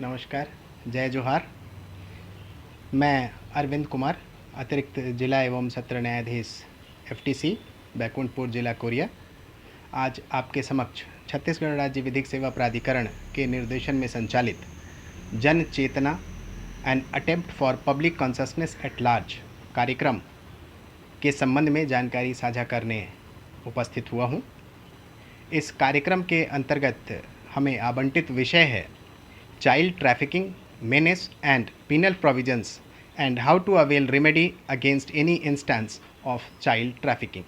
नमस्कार, जय जोहार। मैं अरविंद कुमार, अतिरिक्त जिला एवं सत्र न्यायाधीश एफटीसी, बैकुंठपुर जिला कोरिया। आज आपके समक्ष छत्तीसगढ़ राज्य विधिक सेवा प्राधिकरण के निर्देशन में संचालित जन चेतना and attempt for public consciousness at large कार्यक्रम के संबंध में जानकारी साझा करने उपस्थित हुआ हूँ। इस कार्यक्रम के अंतर्गत हमें आवंटित विषय है child trafficking, menace and penal provisions and how to avail remedy against any instance of child trafficking।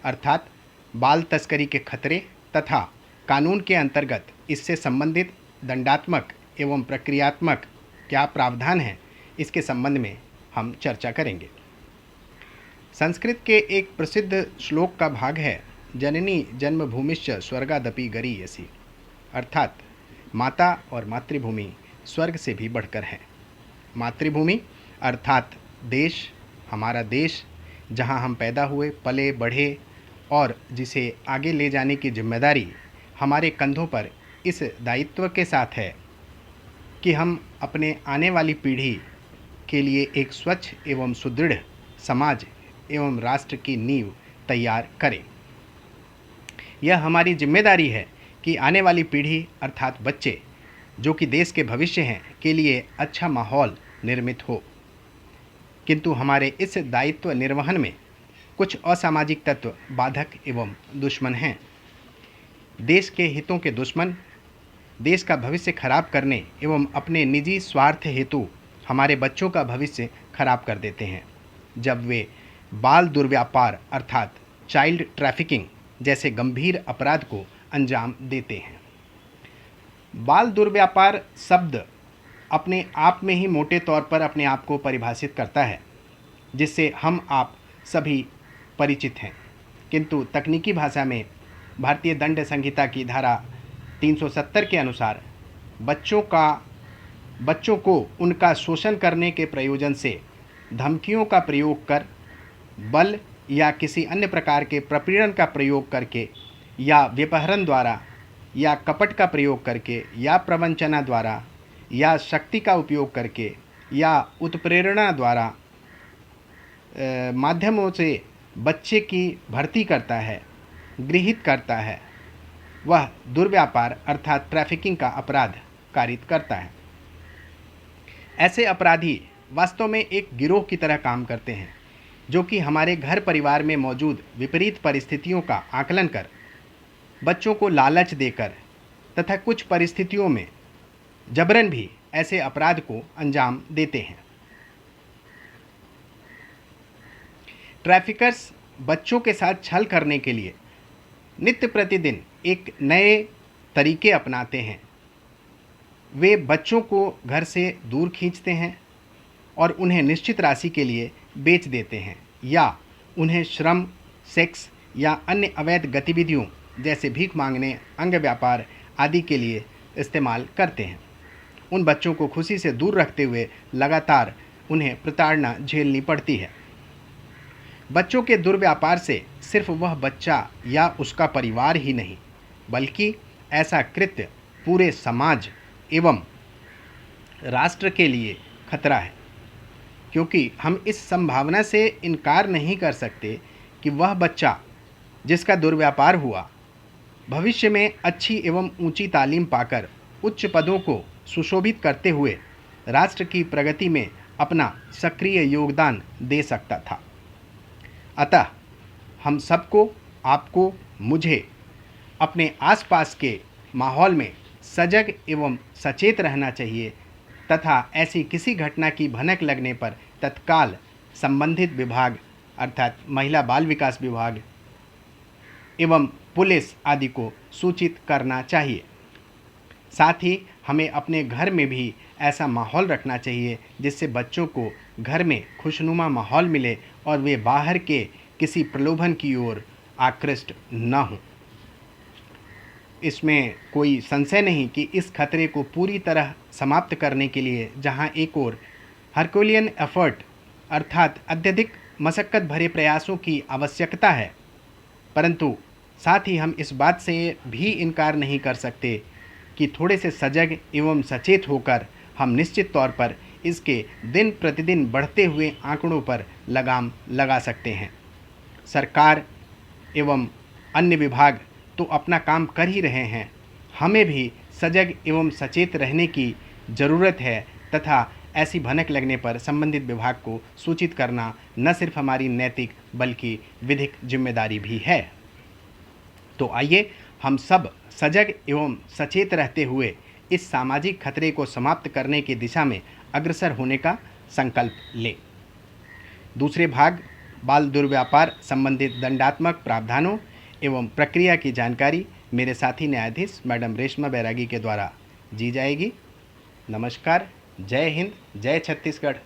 अर्थात बाल तस्करी के खतरे तथा कानून के अंतर्गत इससे संबंधित दंडात्मक एवं प्रक्रियात्मक क्या प्रावधान है, इसके संबंध में हम चर्चा करेंगे। संस्कृत के एक प्रसिद्ध श्लोक का भाग है जननी जन्मभूमिश्च स्वर्गादपि गरीयसी, अर्थात माता और मातृभूमि स्वर्ग से भी बढ़कर है। मातृभूमि अर्थात देश, हमारा देश, जहां हम पैदा हुए, पले बढ़े और जिसे आगे ले जाने की जिम्मेदारी हमारे कंधों पर इस दायित्व के साथ है कि हम अपने आने वाली पीढ़ी के लिए एक स्वच्छ एवं सुदृढ़ समाज एवं राष्ट्र की नींव तैयार करें। यह हमारी जिम्मेदारी है कि आने वाली पीढ़ी अर्थात बच्चे, जो कि देश के भविष्य हैं, के लिए अच्छा माहौल निर्मित हो। किंतु हमारे इस दायित्व निर्वहन में कुछ असामाजिक तत्व बाधक एवं दुश्मन हैं। देश के हितों के दुश्मन देश का भविष्य खराब करने एवं अपने निजी स्वार्थ हेतु हमारे बच्चों का भविष्य खराब कर देते हैं जब वे बाल दुर्व्यापार अर्थात चाइल्ड ट्रैफिकिंग जैसे गंभीर अपराध को अंजाम देते हैं। बाल दुर्व्यापार शब्द अपने आप में ही मोटे तौर पर अपने आप को परिभाषित करता है, जिससे हम आप सभी परिचित हैं। किंतु तकनीकी भाषा में भारतीय दंड संहिता की धारा 370 के अनुसार बच्चों को उनका शोषण करने के प्रयोजन से धमकियों का प्रयोग कर, बल या किसी अन्य प्रकार के प्रपीड़न का प्रयोग करके या व्यपहरण द्वारा या कपट का प्रयोग करके या प्रवंचना द्वारा या शक्ति का उपयोग करके या उत्प्रेरणा द्वारा माध्यमों से बच्चे की भर्ती करता है, गृहीत करता है, वह दुर्व्यापार अर्थात ट्रैफिकिंग का अपराध कारित करता है। ऐसे अपराधी वास्तव में एक गिरोह की तरह काम करते हैं, जो कि हमारे घर परिवार में मौजूद विपरीत परिस्थितियों का आकलन कर बच्चों को लालच देकर तथा कुछ परिस्थितियों में जबरन भी ऐसे अपराध को अंजाम देते हैं। ट्रैफिकर्स बच्चों के साथ छल करने के लिए नित्य प्रतिदिन एक नए तरीके अपनाते हैं। वे बच्चों को घर से दूर खींचते हैं और उन्हें निश्चित राशि के लिए बेच देते हैं या उन्हें श्रम, सेक्स या अन्य अवैध गतिविधियों जैसे भीख मांगने, अंग व्यापार आदि के लिए इस्तेमाल करते हैं। उन बच्चों को खुशी से दूर रखते हुए लगातार उन्हें प्रताड़ना झेलनी पड़ती है। बच्चों के दुर्व्यापार से सिर्फ वह बच्चा या उसका परिवार ही नहीं, बल्कि ऐसा कृत्य पूरे समाज एवं राष्ट्र के लिए खतरा है, क्योंकि हम इस संभावना से इनकार नहीं कर सकते कि वह बच्चा जिसका दुर्व्यापार हुआ भविष्य में अच्छी एवं ऊंची तालीम पाकर उच्च पदों को सुशोभित करते हुए राष्ट्र की प्रगति में अपना सक्रिय योगदान दे सकता था। अतः हम सबको, आपको, मुझे अपने आसपास के माहौल में सजग एवं सचेत रहना चाहिए तथा ऐसी किसी घटना की भनक लगने पर तत्काल संबंधित विभाग अर्थात महिला बाल विकास विभाग एवं पुलिस आदि को सूचित करना चाहिए। साथ ही हमें अपने घर में भी ऐसा माहौल रखना चाहिए जिससे बच्चों को घर में खुशनुमा माहौल मिले और वे बाहर के किसी प्रलोभन की ओर आकृष्ट न हों। इसमें कोई संशय नहीं कि इस खतरे को पूरी तरह समाप्त करने के लिए जहां एक ओर हरकुलियन एफर्ट अर्थात अत्यधिक मशक्कत भरे प्रयासों की आवश्यकता है, परंतु साथ ही हम इस बात से भी इनकार नहीं कर सकते कि थोड़े से सजग एवं सचेत होकर हम निश्चित तौर पर इसके दिन प्रतिदिन बढ़ते हुए आंकड़ों पर लगाम लगा सकते हैं। सरकार एवं अन्य विभाग तो अपना काम कर ही रहे हैं, हमें भी सजग एवं सचेत रहने की ज़रूरत है तथा ऐसी भनक लगने पर संबंधित विभाग को सूचित करना न सिर्फ हमारी नैतिक बल्कि विधिक जिम्मेदारी भी है। तो आइए हम सब सजग एवं सचेत रहते हुए इस सामाजिक खतरे को समाप्त करने की दिशा में अग्रसर होने का संकल्प लें। दूसरे भाग बाल दुर्व्यापार संबंधित दंडात्मक प्रावधानों एवं प्रक्रिया की जानकारी मेरे साथी न्यायाधीश मैडम रेशमा बैरागी के द्वारा दी जाएगी। नमस्कार, जय हिंद, जय छत्तीसगढ़।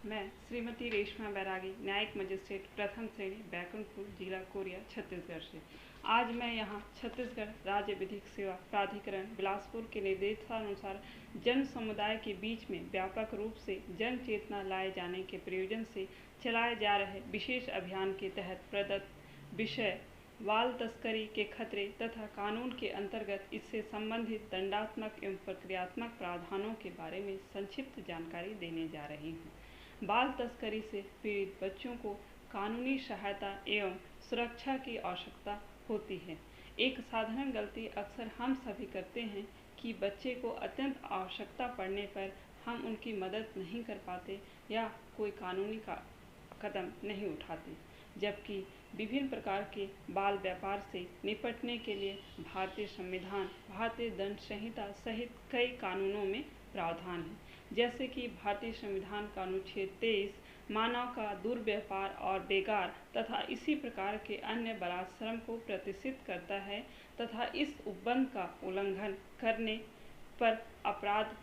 मैं श्रीमती रेशमा बैरागी, न्यायिक मजिस्ट्रेट प्रथम श्रेणी, बैकुंठपुर, जिला कोरिया, छत्तीसगढ़ से आज मैं यहाँ छत्तीसगढ़ राज्य विधिक सेवा प्राधिकरण बिलासपुर के निर्देशानुसार जन समुदाय के बीच में व्यापक रूप से जन चेतना लाए जाने के प्रयोजन से चलाए जा रहे विशेष अभियान के तहत प्रदत्त विषय बाल तस्करी के खतरे तथा कानून के अंतर्गत इससे संबंधित दंडात्मक एवं प्रक्रियात्मक प्रावधानों के बारे में संक्षिप्त जानकारी देने जा रही हूँ। बाल तस्करी से पीड़ित बच्चों को कानूनी सहायता एवं सुरक्षा की आवश्यकता होती है। एक साधारण गलती अक्सर हम सभी करते हैं कि बच्चे को अत्यंत आवश्यकता पड़ने पर हम उनकी मदद नहीं कर पाते या कोई कानूनी कदम नहीं उठाते, जबकि विभिन्न प्रकार के बाल व्यापार से निपटने के लिए भारतीय संविधान, भारतीय दंड संहिता सहित कई कानूनों में प्रावधान है, जैसे कि भारतीय संविधान का अनुच्छेद 23 मानव का दुर्व्यापार और बेगार तथा इसी प्रकार के अन्य बलात्श्रम को प्रतिष्ठित करता है तथा इस उपबंध का उल्लंघन करने पर अपराध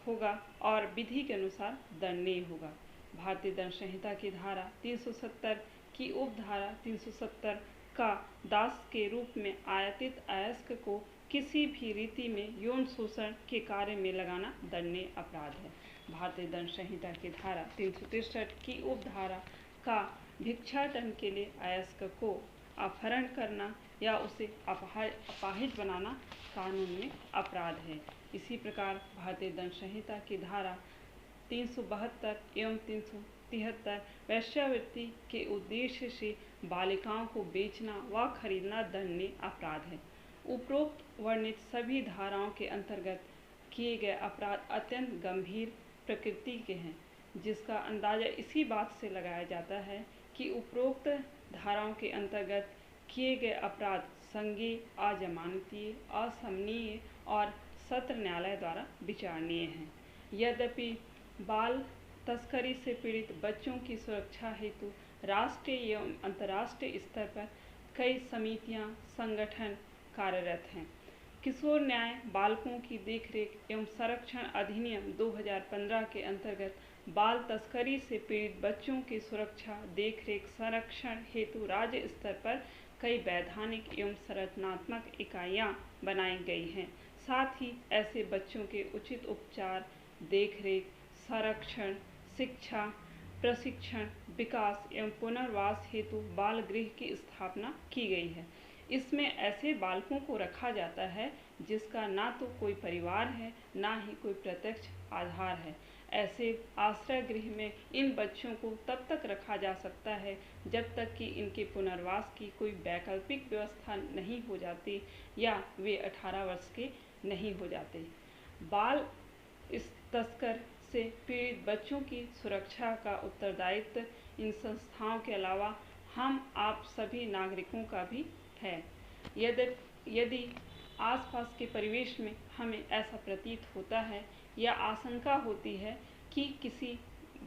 होगा और विधि के अनुसार दंडनीय होगा। भारतीय दंड संहिता की धारा 370 की उपधारा 370 का दास के रूप में आयातित अयस्क को किसी भी रीति में यौन शोषण के कार्य में लगाना दंडनीय अपराध है। भारतीय दंड संहिता की धारा 363 की उपधारा का भिक्षाटन के लिए अयस्क को अपहरण करना या उसे अपाहिज बनाना कानून में अपराध है। इसी प्रकार भारतीय दंड संहिता की धारा 372 एवं 373 वेश्यावृत्ति के उद्देश्य से बालिकाओं को बेचना व खरीदना दंडनीय अपराध है। उपरोक्त वर्णित सभी धाराओं के अंतर्गत किए गए अपराध अत्यंत गंभीर प्रकृति के हैं, जिसका अंदाजा इसी बात से लगाया जाता है कि उपरोक्त धाराओं के अंतर्गत किए गए अपराध संज्ञेय, अजमानतीय, असमनीय और सत्र न्यायालय द्वारा विचारणीय हैं। यद्यपि बाल तस्करी से पीड़ित बच्चों की सुरक्षा हेतु राष्ट्रीय एवं अंतर्राष्ट्रीय स्तर पर कई समितियां, संगठन कार्यरत हैं। किशोर न्याय बालकों की देखरेख एवं संरक्षण अधिनियम 2015 के अंतर्गत बाल तस्करी से पीड़ित बच्चों की सुरक्षा, देखरेख, संरक्षण हेतु राज्य स्तर पर कई वैधानिक एवं संरचनात्मक इकाइयां बनाई गई हैं। साथ ही ऐसे बच्चों के उचित उपचार, देखरेख, संरक्षण, शिक्षा, प्रशिक्षण, विकास एवं पुनर्वास हेतु बाल गृह की स्थापना की गई है। इसमें ऐसे बालकों को रखा जाता है जिसका ना तो कोई परिवार है, ना ही कोई प्रत्यक्ष आधार है। ऐसे आश्रय गृह में इन बच्चों को तब तक रखा जा सकता है जब तक कि इनके पुनर्वास की कोई वैकल्पिक व्यवस्था नहीं हो जाती या वे 18 वर्ष के नहीं हो जाते। बाल तस्कर से पीड़ित बच्चों की सुरक्षा का उत्तरदायित्व इन संस्थाओं के अलावा हम आप सभी नागरिकों का भी है। यदि आसपास के परिवेश में हमें ऐसा प्रतीत होता है या आशंका होती है कि किसी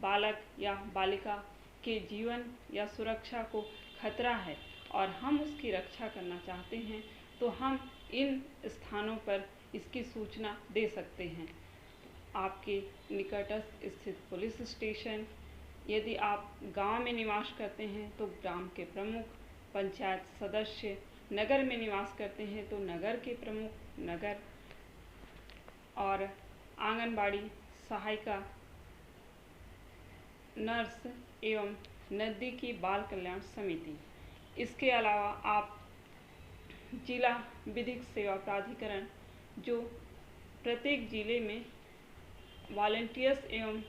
बालक या बालिका के जीवन या सुरक्षा को खतरा है और हम उसकी रक्षा करना चाहते हैं, तो हम इन स्थानों पर इसकी सूचना दे सकते हैं। आपके निकटस्थ स्थित पुलिस स्टेशन, यदि आप गांव में निवास करते हैं तो ग्राम के प्रमुख, पंचायत सदस्य, नगर में निवास करते हैं तो नगर के प्रमुख, नगर और आंगनबाड़ी सहायिका, नर्स एवं नज़दीकी बाल कल्याण समिति। इसके अलावा आप जिला विधिक सेवा प्राधिकरण जो प्रत्येक जिले में वॉलंटियर्स एवं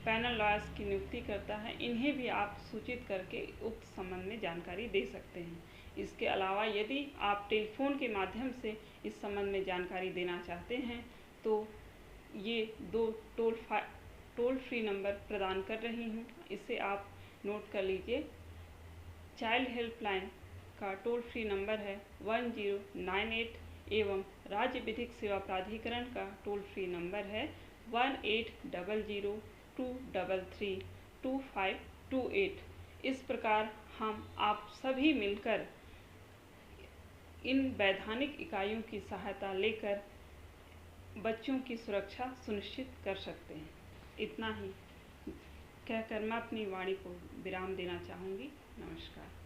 पैनल लॉयर्स की नियुक्ति करता है, इन्हें भी आप सूचित करके उक्त संबंध में जानकारी दे सकते हैं। इसके अलावा यदि आप टेलीफोन के माध्यम से इस संबंध में जानकारी देना चाहते हैं तो ये 2 टोल फ्री नंबर प्रदान कर रही हूँ, इसे आप नोट कर लीजिए। चाइल्ड हेल्पलाइन का टोल फ्री नंबर है 1098 एवं राज्य विधिक सेवा प्राधिकरण का टोल फ्री नंबर है 1800-233-2528। इस प्रकार हम आप सभी मिलकर इन वैधानिक इकाइयों की सहायता लेकर बच्चों की सुरक्षा सुनिश्चित कर सकते हैं। इतना ही कहकर मैं अपनी वाणी को विराम देना चाहूँगी। नमस्कार।